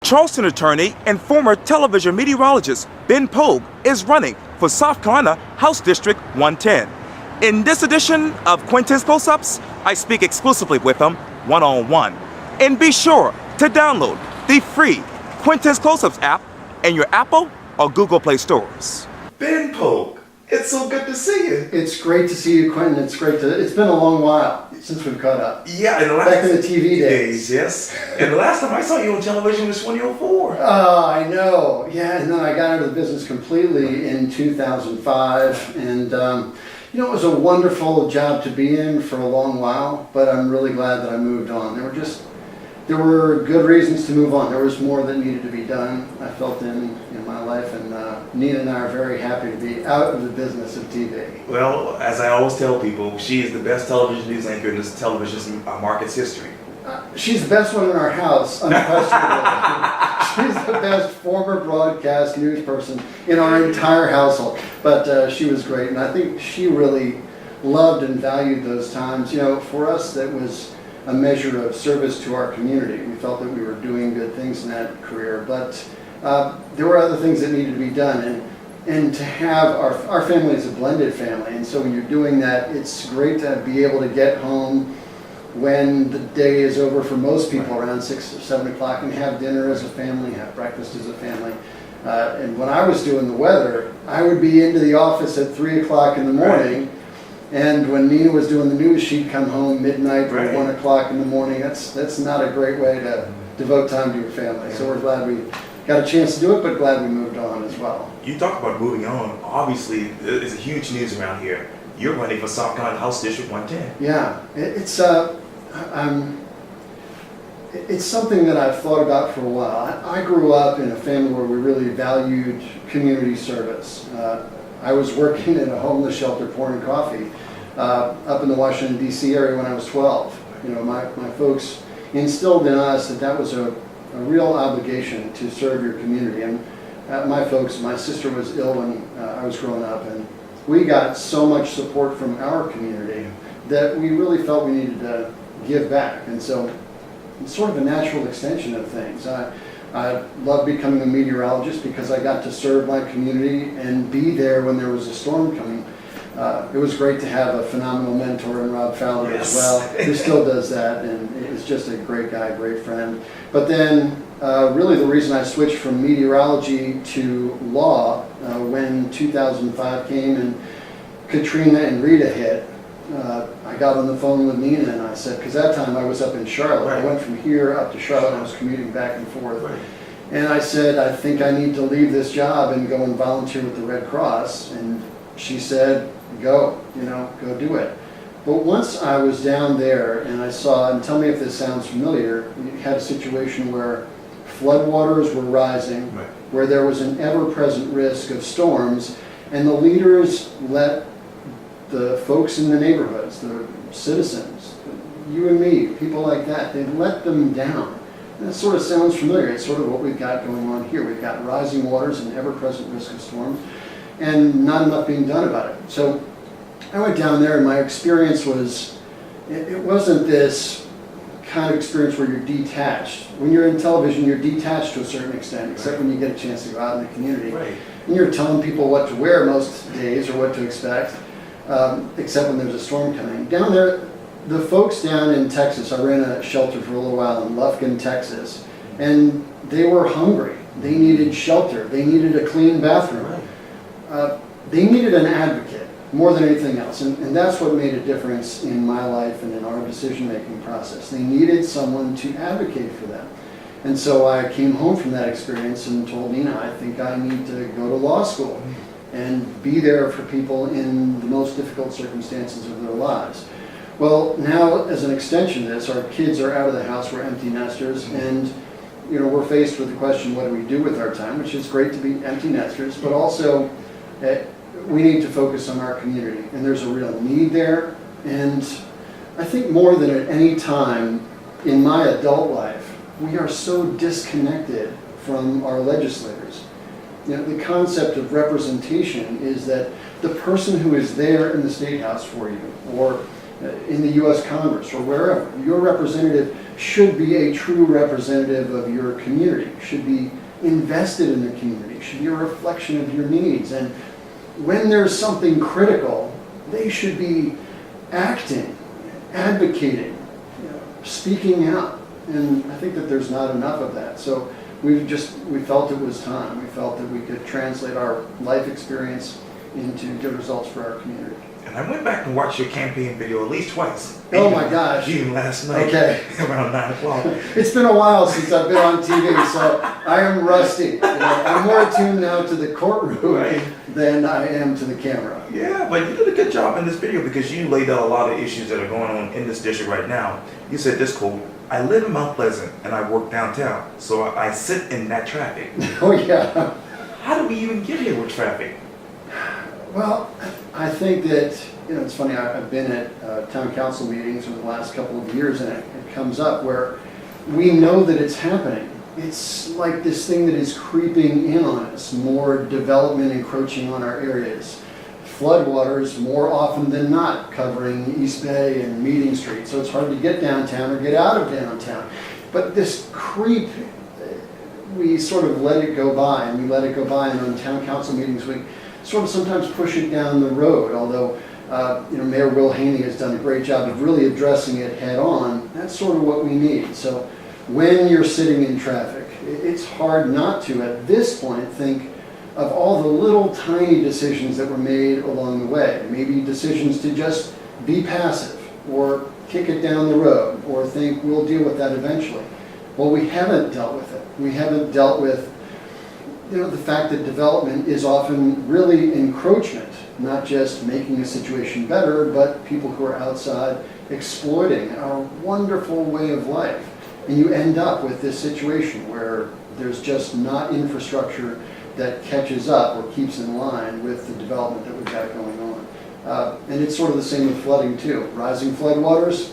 Charleston attorney and former television meteorologist Ben Pogue is running for South Carolina House District 110. In this edition of Quintin's Close-Ups, I speak exclusively with him one-on-one. And be sure to download the free Quintin's Close-Ups app in your Apple or Google Play stores. Ben Pogue, it's so good to see you. It's great to see you, Quintin. It's been a long while since we've caught up. Yeah, back in the TV days. Yes. And the last time I saw you on television was 2004. Oh, I know. Yeah, and then I got into the business completely in 2005, and it was a wonderful job to be in for a long while. But I'm really glad that I moved on. There were good reasons to move on. There was more that needed to be done, I felt, in my life, and Nina and I are very happy to be out of the business of TV. Well, as I always tell people, she is the best television news anchor in this television market's history. She's the best one in our house, unquestionably. She's the best former broadcast news person in our entire household. But she was great, and I think she really loved and valued those times. For us, that was a measure of service to our community. We felt that we were doing good things in that career, but there were other things that needed to be done. And to have our family is a blended family, and so when you're doing that, it's great to be able to get home when the day is over for most people around 6 or 7 o'clock and have dinner as a family, have breakfast as a family. And when I was doing the weather, I would be into the office at 3 o'clock in the morning. And when Nina was doing the news, she'd come home midnight or 1 o'clock in the morning. That's not a great way to devote time to your family. So we're glad we got a chance to do it, but glad we moved on as well. You talk about moving on. Obviously, it's a huge news around here. You're running for South Carolina House District 110. Yeah, it's something that I've thought about for a while. I grew up in a family where we really valued community service. I was working in a homeless shelter pouring coffee up in the Washington, D.C. area when I was 12. My folks instilled in us that was a real obligation to serve your community. And my sister was ill when I was growing up, and we got so much support from our community that we really felt we needed to give back. And so it's sort of a natural extension of things. I love becoming a meteorologist because I got to serve my community and be there when there was a storm coming. It was great to have a phenomenal mentor in Rob Fowler as well, who still does that, and is just a great guy, great friend. But then really the reason I switched from meteorology to law when 2005 came and Katrina and Rita hit, I got on the phone with Nina and I said, because that time I was up in Charlotte. I went from here up to Charlotte and I was commuting back and forth. And I said, I think I need to leave this job and go and volunteer with the Red Cross. And she said, go do it. But once I was down there and I saw, and tell me if this sounds familiar, you had a situation where floodwaters were rising, where there was an ever-present risk of storms, and the leaders let the folks in the neighborhoods, the citizens, you and me, people like that, they let them down. And that sort of sounds familiar. It's sort of what we've got going on here. We've got rising waters and ever-present risk of storms, and not enough being done about it. So I went down there, and my experience was, it wasn't this kind of experience where you're detached. When you're in television, you're detached to a certain extent, except when you get a chance to go out in the community. And you're telling people what to wear most days or what to expect, except when there's a storm coming. Down there, the folks down in Texas, I ran a shelter for a little while in Lufkin, Texas, and they were hungry. They needed shelter. They needed a clean bathroom. They needed an advocate more than anything else, and that's what made a difference in my life and in our decision-making process. They needed someone to advocate for them. And so I came home from that experience and told Nina, I think I need to go to law school and be there for people in the most difficult circumstances of their lives. Well, now as an extension of this, our kids are out of the house, we're empty nesters, and we're faced with the question, what do we do with our time, which is great to be empty nesters, but also we need to focus on our community, and there's a real need there. And I think more than at any time in my adult life, we are so disconnected from our legislators. The concept of representation is that the person who is there in the State House for you, or in the U.S. Congress or wherever. Your representative should be a true representative of your community, should be invested in the community, should be a reflection of your needs. And when there's something critical, they should be acting, advocating, speaking out. And I think that there's not enough of that. So we felt it was time. We felt that we could translate our life experience into good results for our community. And I went back and watched your campaign video at least twice. Oh my gosh. Even last night. Okay. Around 9 o'clock. It's been a while since I've been on TV, so I am rusty. I'm more attuned now to the courtroom than I am to the camera. Yeah, but you did a good job in this video because you laid out a lot of issues that are going on in this district right now. You said this quote, "I live in Mount Pleasant and I work downtown, so I sit in that traffic." Oh yeah. How do we even get here with traffic? Well, I think that, it's funny, I've been at town council meetings over the last couple of years, and it comes up where we know that it's happening. It's like this thing that is creeping in on us, more development encroaching on our areas. Floodwaters more often than not covering East Bay and Meeting Street, so it's hard to get downtown or get out of downtown. But this creep, we sort of let it go by, and we let it go by, and on town council meetings we sort of sometimes push it down the road, although Mayor Will Haney has done a great job of really addressing it head on. That's sort of what we need. So when you're sitting in traffic, it's hard not to, at this point, think of all the little tiny decisions that were made along the way. Maybe decisions to just be passive or kick it down the road or think we'll deal with that eventually. Well, we haven't dealt with it. We haven't dealt with the fact that development is often really encroachment, not just making a situation better, but people who are outside exploiting our wonderful way of life. And you end up with this situation where there's just not infrastructure that catches up or keeps in line with the development that we've got going on. And it's sort of the same with flooding too. Rising floodwaters,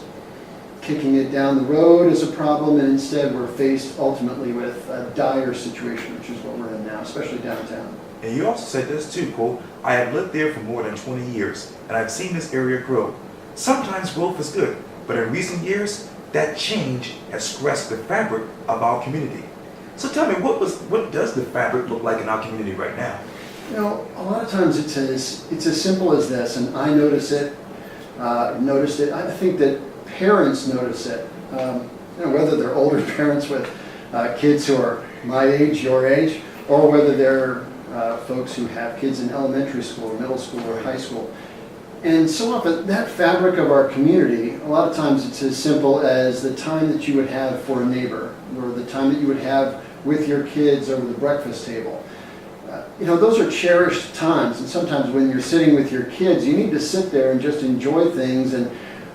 kicking it down the road is a problem, and instead we're faced ultimately with a dire situation, which is what we're in now, especially downtown. And you also said this too, quote, "I have lived there for more than 20 years, and I've seen this area grow. Sometimes growth is good, but in recent years, that change has scratched the fabric of our community." So tell me, what does the fabric look like in our community right now? A lot of times it's as simple as this, and I noticed it. I think that parents notice it, whether they're older parents with kids who are my age, your age, or whether they're folks who have kids in elementary school, or middle school, or high school. And so often, that fabric of our community, a lot of times it's as simple as the time that you would have for a neighbor, or the time that you would have with your kids over the breakfast table. Those are cherished times, and sometimes when you're sitting with your kids, you need to sit there and just enjoy things and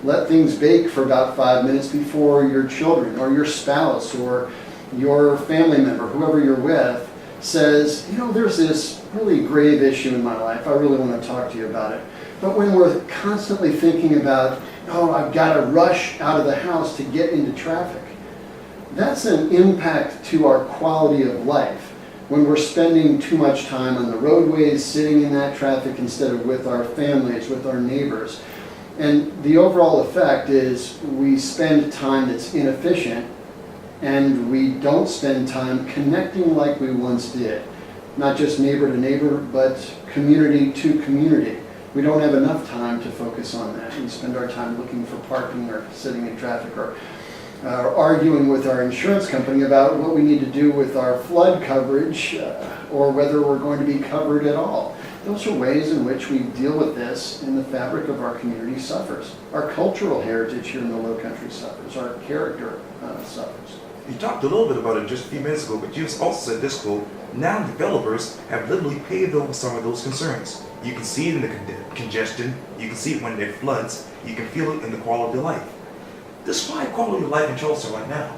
let things bake for about 5 minutes before your children or your spouse or your family member, whoever you're with, says, there's this really grave issue in my life. I really want to talk to you about it. But when we're constantly thinking about, I've got to rush out of the house to get into traffic, that's an impact to our quality of life. When we're spending too much time on the roadways, sitting in that traffic instead of with our families, with our neighbors. And the overall effect is we spend time that's inefficient, and we don't spend time connecting like we once did. Not just neighbor to neighbor, but community to community. We don't have enough time to focus on that. We spend our time looking for parking or sitting in traffic or arguing with our insurance company about what we need to do with our flood coverage or whether we're going to be covered at all. Those are ways in which we deal with this, and the fabric of our community suffers. Our cultural heritage here in the Low Country suffers. Our character suffers. You talked a little bit about it just a few minutes ago, but you also said this quote, "Now developers have literally paved over some of those concerns. You can see it in the congestion, you can see it when there floods, you can feel it in the quality of life." Describe quality of life in Charleston right now.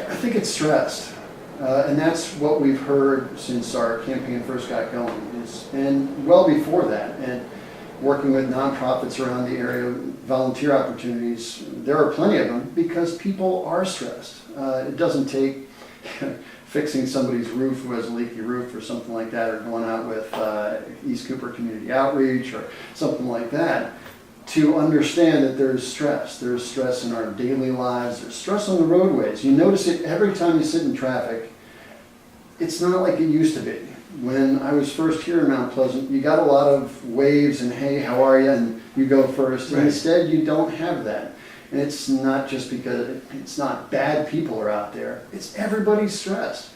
I think it's stressed. And that's what we've heard since our campaign first got going, and well before that. And working with nonprofits around the area, volunteer opportunities, there are plenty of them because people are stressed. It doesn't take fixing somebody's roof who has a leaky roof or something like that, or going out with East Cooper Community Outreach or something like that. to understand that there's stress. There's stress in our daily lives. There's stress on the roadways. You notice it every time you sit in traffic. It's not like it used to be. When I was first here in Mount Pleasant, you got a lot of waves and, hey, how are you? And you go first. Right. Instead, you don't have that. And it's not just because it's not bad people are out there. It's everybody's stressed.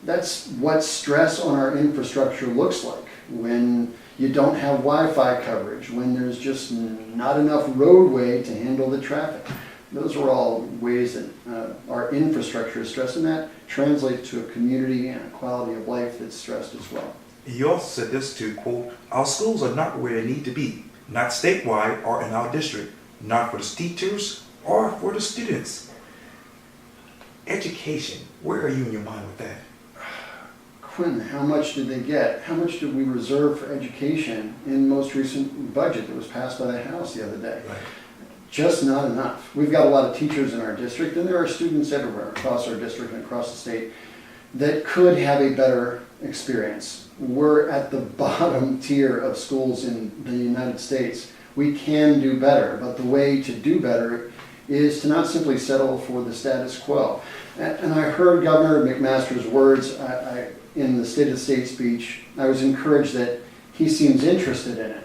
That's what stress on our infrastructure looks like. When you don't have Wi-Fi coverage, when there's just not enough roadway to handle the traffic. Those are all ways that our infrastructure is stressed, and that translates to a community and a quality of life that's stressed as well. You also said this to quote, "Our schools are not where they need to be, not statewide or in our district, not for the teachers or for the students." Education, where are you in your mind with that? Quintin, how much did they get? How much did we reserve for education in the most recent budget that was passed by the House the other day? Right. Just not enough. We've got a lot of teachers in our district, and there are students everywhere across our district and across the state that could have a better experience. We're at the bottom tier of schools in the United States. We can do better, but the way to do better is to not simply settle for the status quo. And I heard Governor McMaster's words in the State of the State speech. I was encouraged that he seems interested in it.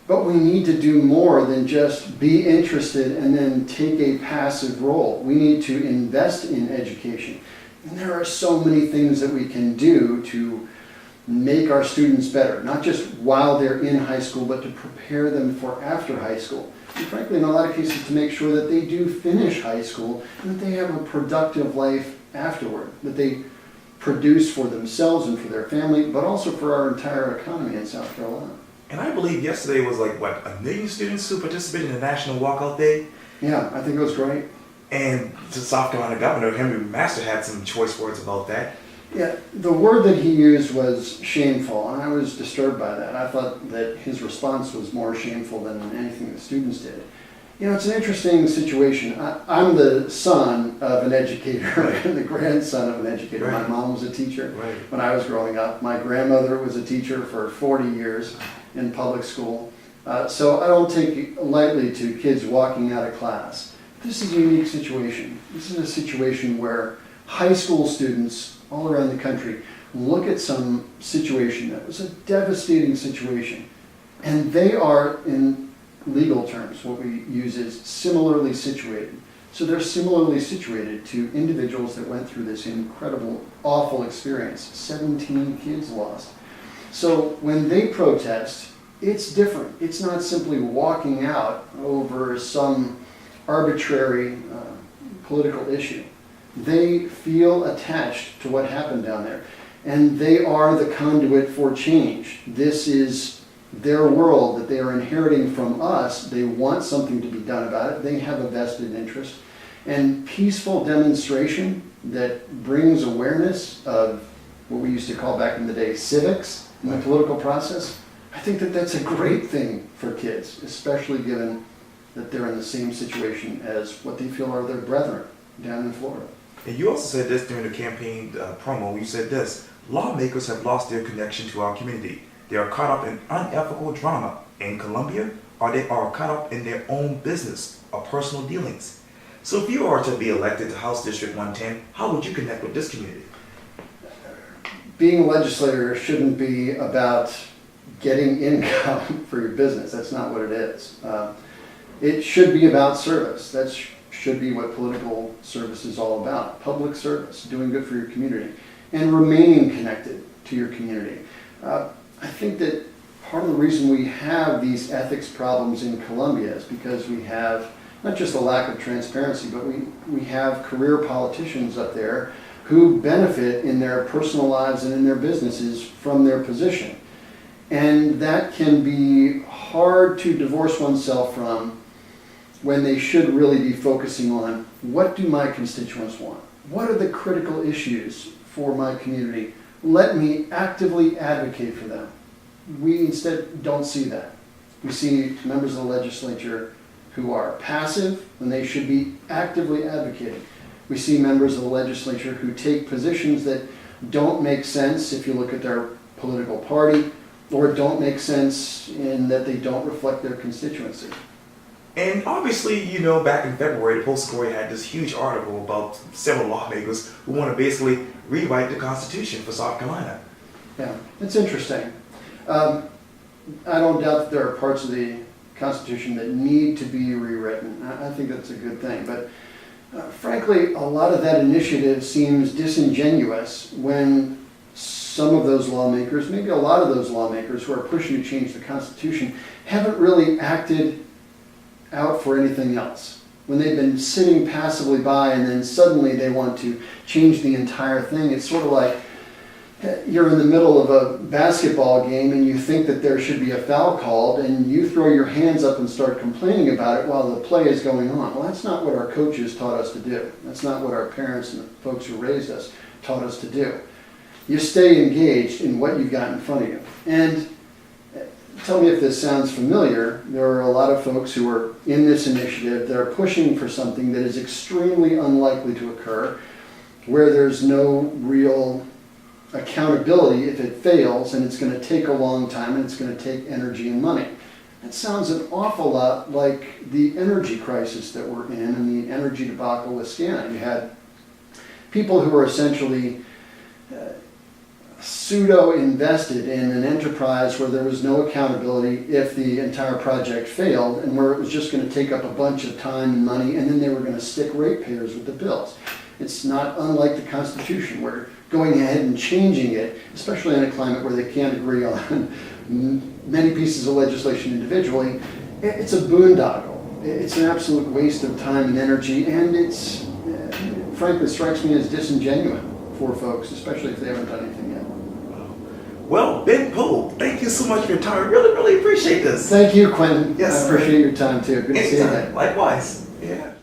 But we need to do more than just be interested and then take a passive role. We need to invest in education. And there are so many things that we can do to make our students better, not just while they're in high school, but to prepare them for after high school. And frankly, in a lot of cases, to make sure that they do finish high school and that they have a productive life afterward, that they produce for themselves and for their family, but also for our entire economy in South Carolina. And I believe yesterday was like, what, 1 million students who participated in the National Walkout Day? Yeah, I think it was great. And the South Carolina Governor, Henry Master, had some choice words about that. Yeah, the word that he used was shameful, and I was disturbed by that. I thought that his response was more shameful than anything the students did. You know, it's an interesting situation. I'm the son of an educator and the grandson of an educator. Right. My mom was a teacher Right. when I was growing up. My grandmother was a teacher for 40 years in public school. So I don't take it lightly to kids walking out of class. This is a unique situation. This is a situation where high school students all around the country look at some situation that was a devastating situation, and they are, in legal terms, what we use is similarly situated. So they're similarly situated to individuals that went through this incredible, awful experience. 17 kids lost. So when they protest, it's different. It's not simply walking out over some arbitrary political issue. They feel attached to what happened down there, and they are the conduit for change. This is their world that they are inheriting from us. They want something to be done about it. They have a vested interest. And peaceful demonstration that brings awareness of what we used to call back in the day civics in the political process, I think that that's a great thing for kids, especially given that they're in the same situation as what they feel are their brethren down in Florida. And you also said this during the campaign promo. You said this: lawmakers have lost their connection to our community. They are caught up in unethical drama in Columbia, or they are caught up in their own business or personal dealings. So if you are to be elected to House District 110, how would you connect with this community? Being a legislator shouldn't be about getting income for your business. That's not what it is. It should be about service. That should be what political service is all about. Public service, doing good for your community, and remaining connected to your community. I think that part of the reason we have these ethics problems in Columbia is because we have not just a lack of transparency, but we have career politicians up there who benefit in their personal lives and in their businesses from their position. And that can be hard to divorce oneself from when they should really be focusing on, what do my constituents want? What are the critical issues for my community? Let me actively advocate for them. We instead don't see that. We see members of the legislature who are passive when they should be actively advocating. We see members of the legislature who take positions that don't make sense if you look at their political party, or don't make sense in that they don't reflect their constituency. And obviously, you know, back in February, the Post-Courier had this huge article about several lawmakers who want to basically rewrite the Constitution for South Carolina. Yeah, it's interesting. I don't doubt that there are parts of the Constitution that need to be rewritten. I think that's a good thing. But frankly, a lot of that initiative seems disingenuous when some of those lawmakers, maybe a lot of those lawmakers who are pushing to change the Constitution, haven't really acted out for anything else. When they've been sitting passively by and then suddenly they want to change the entire thing, it's sort of like you're in the middle of a basketball game and you think that there should be a foul called and you throw your hands up and start complaining about it while the play is going on. Well, that's not what our coaches taught us to do. That's not what our parents and the folks who raised us taught us to do. You stay engaged in what you've got in front of you. And tell me if this sounds familiar. There are a lot of folks who are in this initiative that are pushing for something that is extremely unlikely to occur, where there's no real accountability if it fails, and it's going to take a long time and it's going to take energy and money. That sounds an awful lot like the energy crisis that we're in and the energy debacle with SCANA. You had people who were essentially pseudo-invested in an enterprise where there was no accountability if the entire project failed, and where it was just going to take up a bunch of time and money, and then they were going to stick ratepayers with the bills. It's not unlike the Constitution, where going ahead and changing it, especially in a climate where they can't agree on many pieces of legislation individually, it's a boondoggle. It's an absolute waste of time and energy, and it's, frankly, strikes me as disingenuous for folks, especially if they haven't done anything yet. Well, Ben Pogue, thank you so much for your time. Really, really appreciate this. Thank you, Quintin. Yes, I appreciate your time, too. Good to see you again. Likewise. Yeah.